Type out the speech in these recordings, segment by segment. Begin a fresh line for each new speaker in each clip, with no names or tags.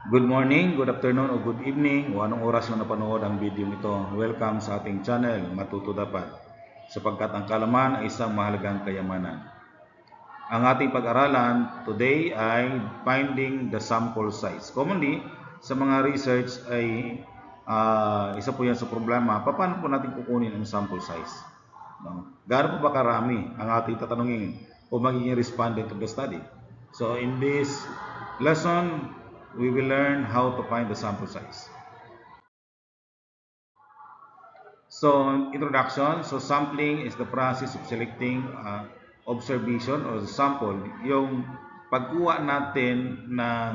Good morning, good afternoon, o good evening, o anong oras mo napanood ang video ito. Welcome sa ating channel, Matuto Dapat, sapagkat ang kaalaman ay isang mahalagang kayamanan. Ang ating pag-aralan today ay finding the sample size. Commonly, sa mga research ay isa po yan sa problema, paano po natin kukunin ang sample size? Gaano po ba karami ang ating tatanungin o magiging respondent of the study? So in this lesson, we will learn how to find the sample size. So, introduction. So, sampling is the process of selecting observation or sample. Yung pagkuha natin ng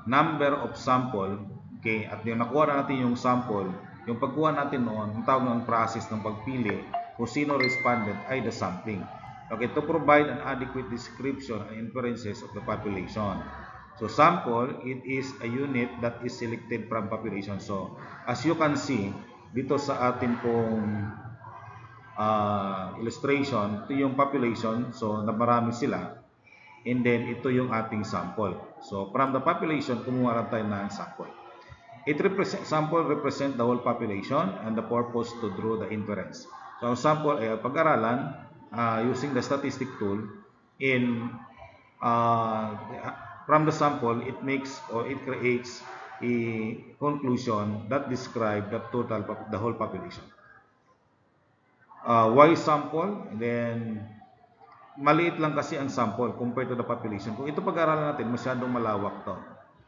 number of sample, okay, at yung nakuha na natin yung sample, yung pagkuha natin noon, ang tawag ng process ng pagpili kung sino respondent ay the sampling. Okay, to provide an adequate description and inferences of the population. So, sample, it is a unit that is selected from population. So, as you can see, dito sa atin pong illustration, ito yung population, so na marami sila, and then ito yung ating sample. So from the population, kumuha lang tayo ng sample. Sample represent the whole population and the purpose to draw the inference. So ang sample ay pag-aralan using the statistic tool in from the sample, it makes or it creates a conclusion that describe the whole population. Why sample? And then maliit lang kasi ang sample compared to the population. Kung ito pag-aralan natin, masyadong malawak to.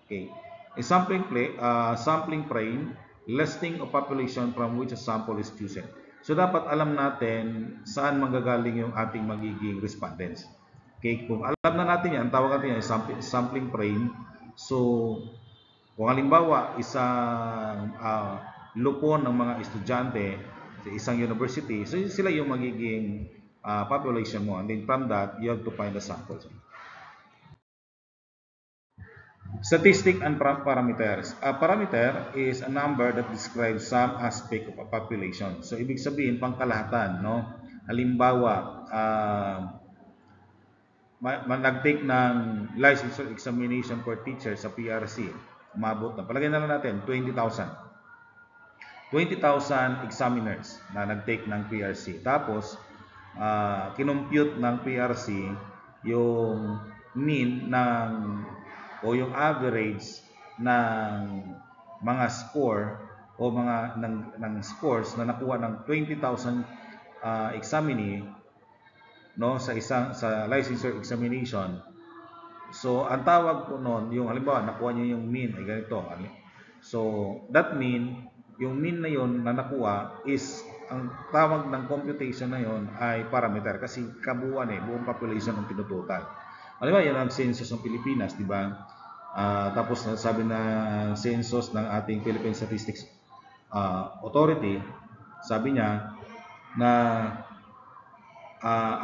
Okay. A sampling frame listing of population from which a sample is chosen. So dapat alam natin saan manggagaling yung ating magiging respondents. Okay, kung alam na natin yan, tawag natin yan sampling frame. So kung halimbawa isang lupon ng mga estudyante sa isang university, so sila yung magiging population mo, and then from that you have to find the samples. Statistic and parameters. A parameter is a number that describes some aspect of a population. So ibig sabihin pangkalahatan, no? Halimbawa, nag-take ng licensure examination for teacher sa PRC, umabot na, palagay na lang natin 20,000 examiners na nag-take ng PRC. Tapos kinompute ng PRC yung mean ng o yung average ng mga score o mga ng scores na nakuha ng 20,000 examinee, no, sa licensure examination. So ang tawag po noon, yung halimbawa nakuha niyo yung mean ay ganito. So that mean, yung mean na yon na nakuha is, ang tawag ng computation na yon ay parameter kasi kabuuan buong population ang tinutotal. Halimbawa yan ang census ng Pilipinas, di ba? Tapos sabi na census ng ating Philippine Statistics Authority, sabi niya na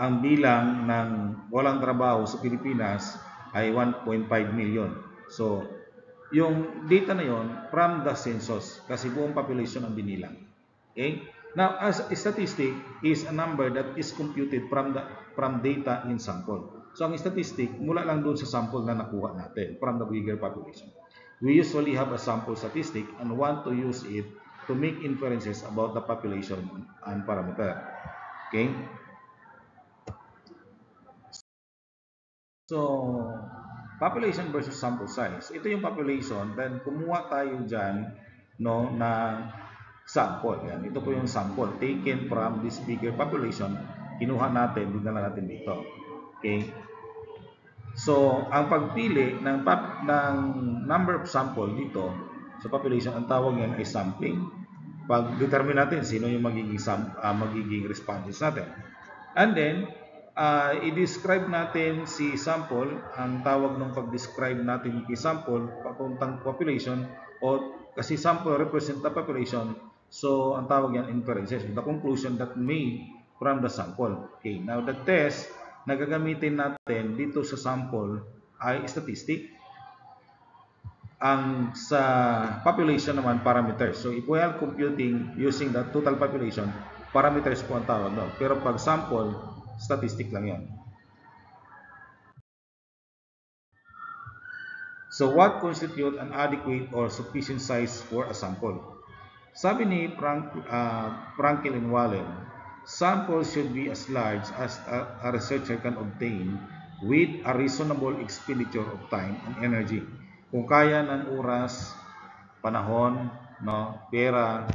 ang bilang ng walang trabaho sa Pilipinas ay 1.5 million. So, yung data na yon from the census kasi buong population ang binilang. Okay? Now, as a statistic is a number that is computed from data in sample. So, ang statistic mula lang doon sa sample na nakuha natin from the bigger population. We usually have a sample statistic and want to use it to make inferences about the population and parameter. Okay? So, population versus sample size. Ito yung population, then kumuha tayo dyan, no, na sample. Yan. Ito po yung sample taken from this bigger population. Kinuha natin, dinala natin dito. Okay? So, ang pagpili ng number of sample dito sa population, ang tawag yan ay sampling. Pag-determine natin sino yung magiging responses natin. And then, i-describe natin si sample, ang tawag ng pag-describe natin si sample papuntang population, o kasi sample represent the population, so ang tawag yan inferences, the conclusion that made from the sample. Okay, now the test na gagamitin natin dito sa sample ay statistic. Ang sa population naman parameters. So if we are computing using the total population, parameters po ang tawag doon. Pero pag sample, statistic lang yan. So what constitute an adequate or sufficient size for a sample? Sabi ni Frankel and Wallen, samples should be as large as a researcher can obtain with a reasonable expenditure of time and energy. Kung kaya ng oras, panahon, no, pera,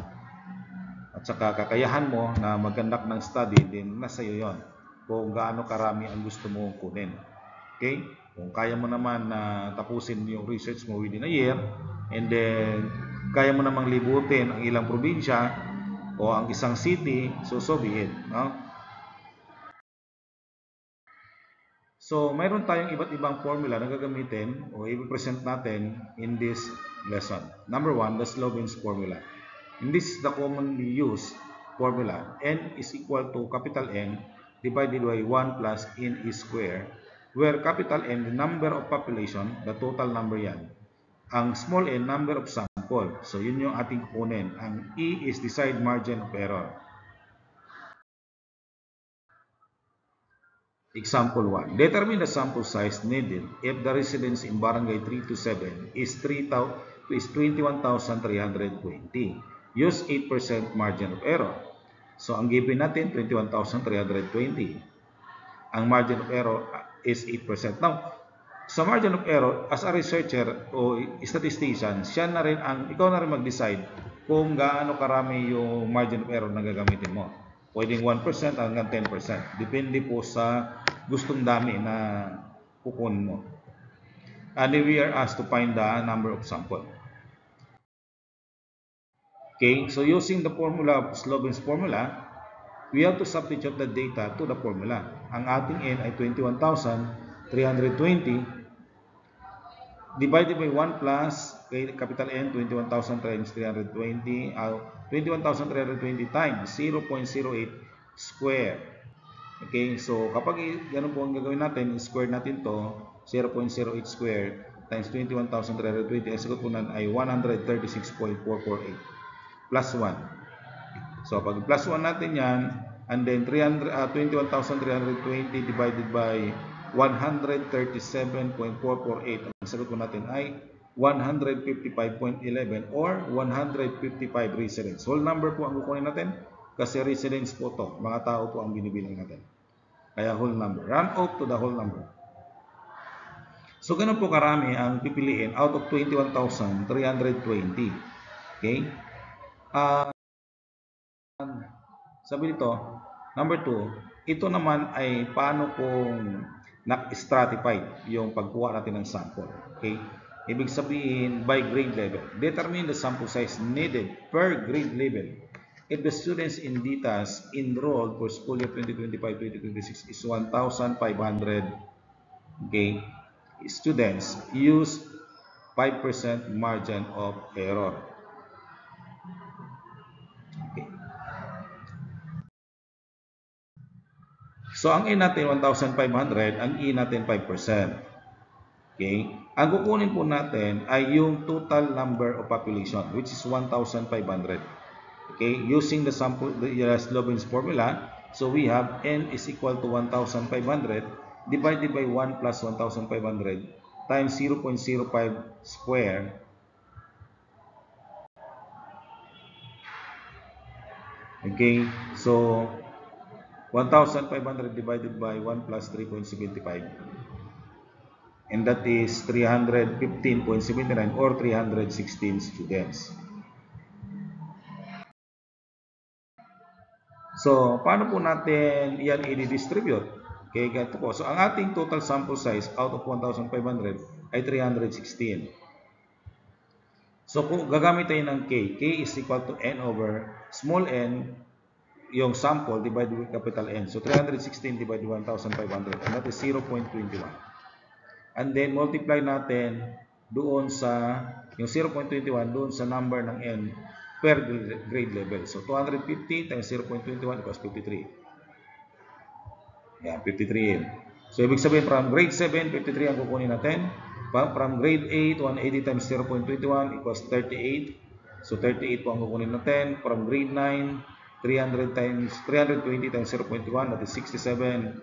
at saka kakayahan mo na mag-conduct ng study, din nasa iyo yon. Kung gaano karami ang gusto mo kunin. Okay? Kung kaya mo naman na tapusin yung research mo within a year, and then kaya mo namang libutin ang ilang probinsya o ang isang city, so be it. No? So, mayroon tayong iba't ibang formula na gagamitin o i-present natin in this lesson. Number 1, the Sloven's formula. And this is the commonly used formula. N is equal to capital N divided by 1 plus N is square, where capital N, the number of population, the total number yan. Ang small n, number of sample. So, yun yung ating kukunin. Ang E is the side margin of error. Example 1. Determine the sample size needed if the residence in barangay 327 is 21,320. Use 8% margin of error. So, ang given natin, 21,320. Ang margin of error is 8%. Now, sa margin of error, as a researcher o statistician, ikaw na rin mag-decide kung gaano karami yung margin of error na gagamitin mo. Pwedeng 1% hanggang 10%. Depende po sa gustong dami na kukunin mo. And we are asked to find the number of sample. Okay, so using the formula, Sloven's formula, we have to substitute the data to the formula. Ang ating N ay 21,320 divided by 1 plus capital N, 21,000 times 320, 21,320 times 0.08 square. Okay, so kapag ganun po ang gagawin natin, square natin to, 0.08 square times 21,320, ang sagot po nan ay 136.448 plus 1. So pag plus 1 natin yan, and then 21,320 divided by 137.448, ang sagot po natin ay 155.11 or 155 residents. Whole number po ang kukunin natin kasi residents po to, mga tao po ang binibilang natin. Kaya whole number. Round off to the whole number. So ganun po karami ang pipiliin out of 21,320. Okay? Sabi nito, number 2, ito naman ay paano kung na-stratified yung pagkuha natin ng sample. Okay? Ibig sabihin, by grade level. Determine the sample size needed per grade level. If the students in DITAS enrolled for school year 2025-2026 is 1,500, okay, students, use 5% margin of error. Okay. So, ang E natin 1,500, ang E natin 5%. Okay? Ang kukunin po natin ay yung total number of population, which is 1,500. Okay? Using the Sloven's formula, so we have N is equal to 1,500 divided by 1 plus 1,500 times 0.05 square. Okay? So, 1,500 divided by 1 plus 3.75. And that is 315.79 or 316 students. So, paano po natin yan i-distribute? Okay, ganito po. So, ang ating total sample size out of 1,500 ay 316. So, kung gagamit tayo ng K, K is equal to N over small n, yung sample divided with capital N. So, 316 divided by 1,500. And that is 0.21. And then, multiply natin doon sa, yung 0.21 doon sa number ng N per grade level. So, 250 times 0.21 equals 53. Yan, 53. So, ibig sabihin, from grade 7, 53 ang kukunin natin. From grade 8, 180 times 0.21 equals 38. So, 38 po ang kukunin natin. From grade 9, 320 times 0.1, that is 67.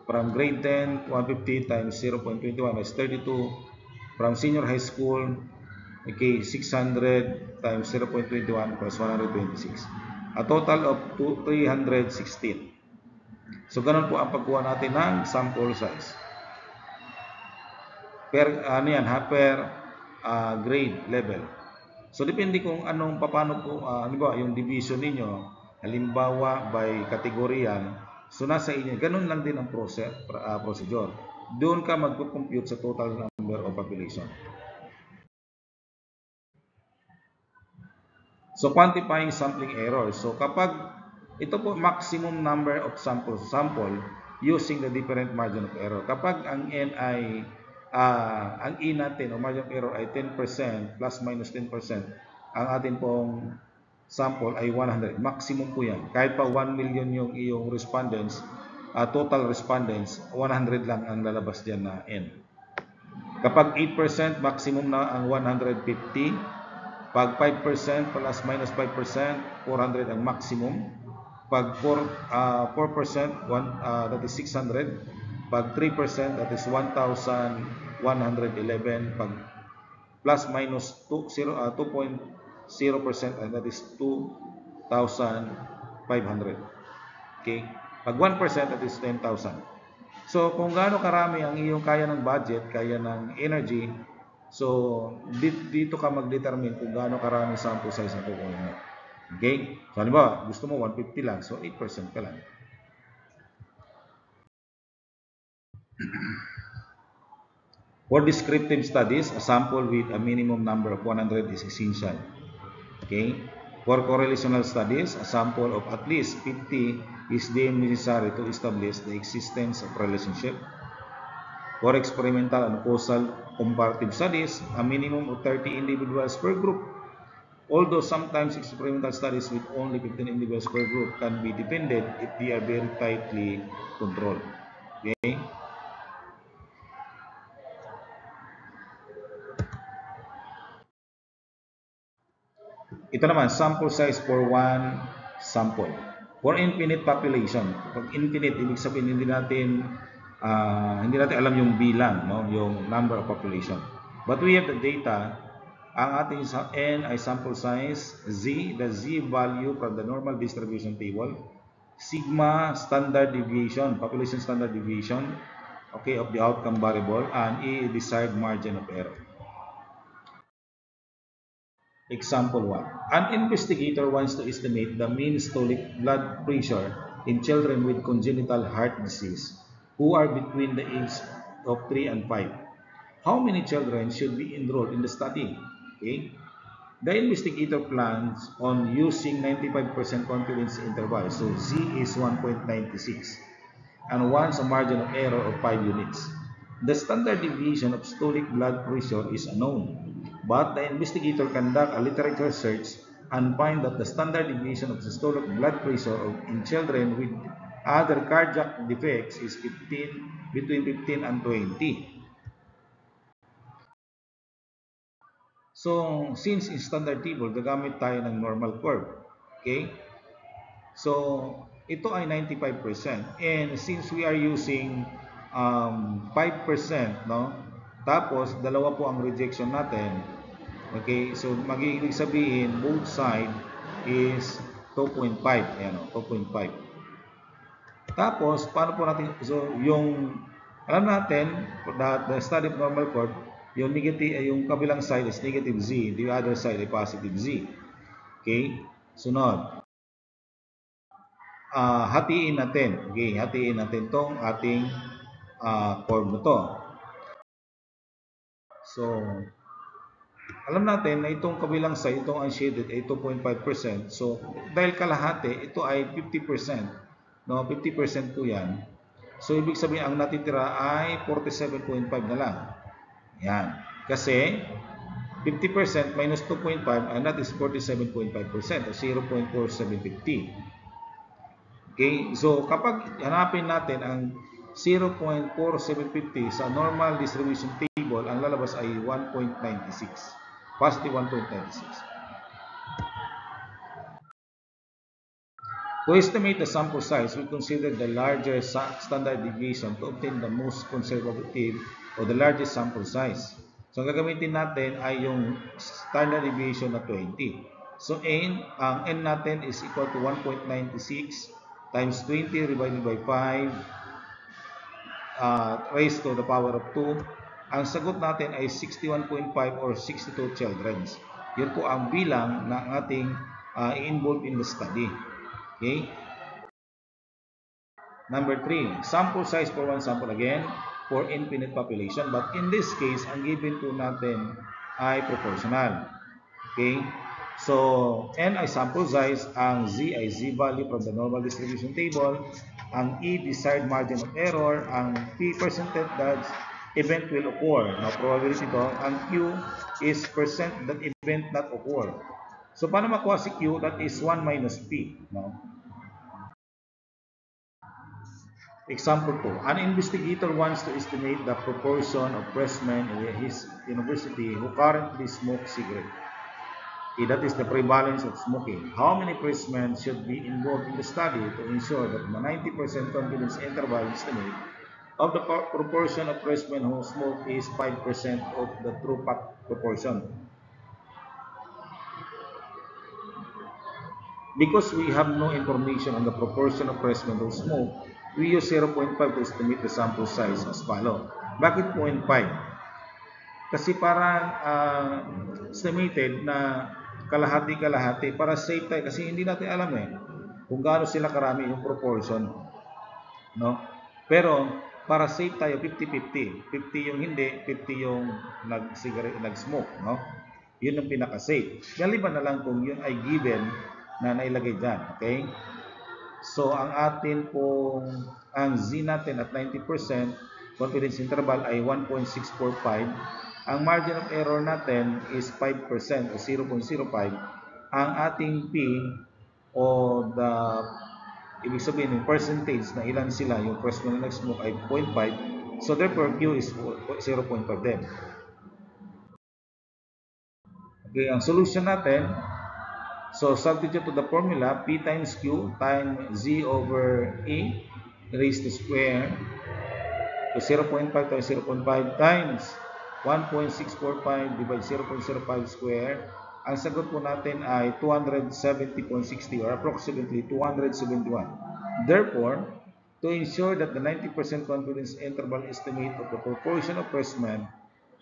From grade 10, 150 times 0.21 is 32. from senior high school, okay, 600 times 0.21 plus 126. A total of 316. So, ganun po ang pagkuha natin ng sample size. Per, ano yan, ha, per grade level. So, depende kung anong, paano po, halimbawa, yung division ninyo, halimbawa, by kategorya, so nasa inyo, ganun lang din ang procedure. Doon ka magpo-compute sa total number of population. So, quantifying sampling error. So, kapag ito po maximum number of sample using the different margin of error. Kapag ang N ay ang E natin o margin of error ay 10% plus minus 10%, ang atin pong sample ay 100. Maximum po yan. Kahit pa 1 million yung iyong respondents, total respondents, 100 lang ang lalabas dyan na N. Kapag 8%, maximum na ang 150. Pag 5% plus minus 5%, 400 ang maximum. Pag 4%, that is 600. Pag 3%, that is 1,111. Pag plus minus 2.0%, and that is 2,500. Okay? Pag 1%, that is 10,000. So, kung gaano karami ang iyong kaya ng budget, kaya ng energy, so, dito ka mag-determine kung gaano karami sample size ang kukunin mo. Okay? So, halimbawa, gusto mo 150 lang, so 8% ka lang. For descriptive studies, a sample with a minimum number of 100 is essential. Okay? For correlational studies, a sample of at least 50 is deemed necessary to establish the existence of relationship. For experimental and causal comparative studies, a minimum of 30 individuals per group. Although sometimes experimental studies with only 15 individuals per group can be defended if they are very tightly controlled. Okay? Ito naman, sample size for one sample. For infinite population, pag infinite, ibig sabihin hindi natin alam yung bilang, no? Yung number of population. But we have the data. Ang ating N ay sample size, Z, the Z value from the normal distribution table, sigma standard deviation, population standard deviation, okay, of the outcome variable, and E, desired margin of error. Example 1. An investigator wants to estimate the mean systolic blood pressure in children with congenital heart disease who are between the age of 3 and 5. How many children should be enrolled in the study? Okay. The investigator plans on using 95% confidence interval. So Z is 1.96 and wants a margin of error of 5 units. The standard deviation of systolic blood pressure is unknown, but the investigator conduct a literature search and find that the standard deviation of systolic blood pressure in children with other cardiac defects is between 15 and 20. So, since in standard table, gagamit tayo ng normal curve. Okay? So, ito ay 95%. And since we are using 5%, no? Tapos, dalawa po ang rejection natin. Okay? So, mag-ibig sabihin, both side is 2.5. Ayan, 2.5. Tapos, paano po natin, so, alam natin, that the study of normal curve, yung negative, yung kabilang side is negative Z, the other side is positive Z. Okay? Sunod. Hatiin natin. Okay, hatiin natin tong ating curve na to. So, alam natin na itong kabilang side, itong unshaded ay 2.5%. So, dahil kalahati, ito ay 50%. No, 50% po yan. So, ibig sabihin, ang natitira ay 47.5 na lang. Yan. Kasi, 50% minus 2.5, and that is 47.5% o 0.4750. Okay, so kapag hanapin natin ang 0.4750 sa normal distribution table, ang lalabas ay 1.96. Positive 1.96. To estimate the sample size, we consider the larger standard deviation to obtain the most conservative or the largest sample size. So, ang gagamitin natin ay yung standard deviation na 20. So, ang n natin is equal to 1.96 times 20 divided by 5 raised to the power of 2. Ang sagot natin ay 61.5 or 62 children. Yun po ang bilang na ating i-involve in the study. Okay? Number 3, sample size for one sample again for infinite population. But in this case, ang given po natin ay proportional. Okay? So, n ay sample size, ang z ay z-value from the normal distribution table, ang e desired margin of error, ang p percentage that event will occur. Now, probability ito, ang q is percent that event not occur. So, paano makuha si q? That is 1 minus p. No? Example 2. An investigator wants to estimate the proportion of freshmen in his university who currently smoke cigarette. That is the prevalence of smoking. How many freshmen should be involved in the study to ensure that the 90% confidence interval estimate of the proportion of freshmen who smoke is 5% of the true proportion? Because we have no information on the proportion of freshmen who smoke, we use 0.5 to estimate the sample size as follow. Bakit 0.5? Kasi parang estimated na kalahati-kalahati para safe tayo. Kasi hindi natin alam kung gaano sila karami yung proportion. No? Pero para safe tayo, 50-50. 50 yung hindi, 50 yung nag-smoke. No? Yun ang pinaka-safe. Galiban na lang kung yun ay given na nailagay dyan. Okay? So, ang atin pong, ang Z natin at 90%, confidence interval ay 1.645. Ang margin of error natin is 5% o 0.05. Ang ating P o ibig sabihin yung percentage na ilan sila, yung person na nag-smoke ay 0.5. So, therefore, Q is 0.5 din. Okay, ang solution natin, so substitute to the formula, P times Q times Z over E raised to square to 0.5 times 0.5 times 1.645 divided 0.05 square. Ang sagot po natin ay 270.60 or approximately 271. Therefore, to ensure that the 90% confidence interval estimate of the proportion of freshmen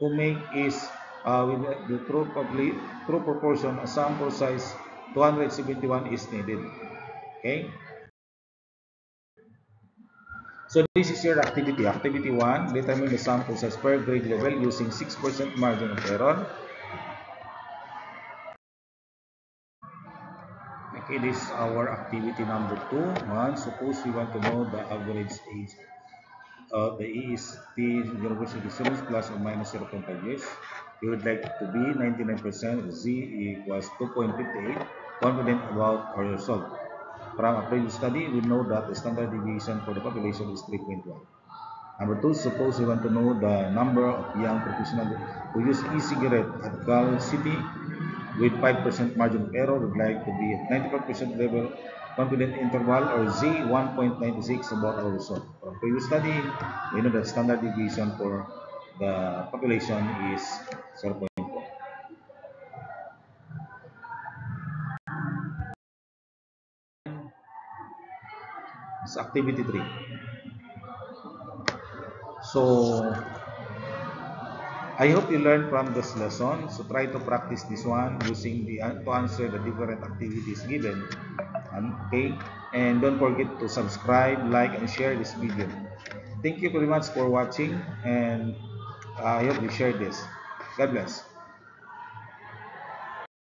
who make is with the true proportion, a sample size 271 is needed. Okay? So this is your activity. Activity 1, determine the sample size per grade level using 6% margin of error. Okay, this is our activity number 2. Suppose we want to know the average age. The E is T university students plus or minus 0.5 years. You would like to be 99%, Z equals 2.58, confident about our result. From a previous study, we know that the standard deviation for the population is 3.1. Number 2, suppose we want to know the number of young professionals who use e-cigarette at Cal City with 5% margin of error. Would like to be at 95% level confident interval or Z 1.96 about our result. From previous study, we know that standard deviation for the population is 0.4. It's activity 3. So, I hope you learned from this lesson. So try to practice this one using to answer the different activities given. Okay, and don't forget to subscribe, like, and share this video. Thank you very much for watching, and I hope you share this. God bless.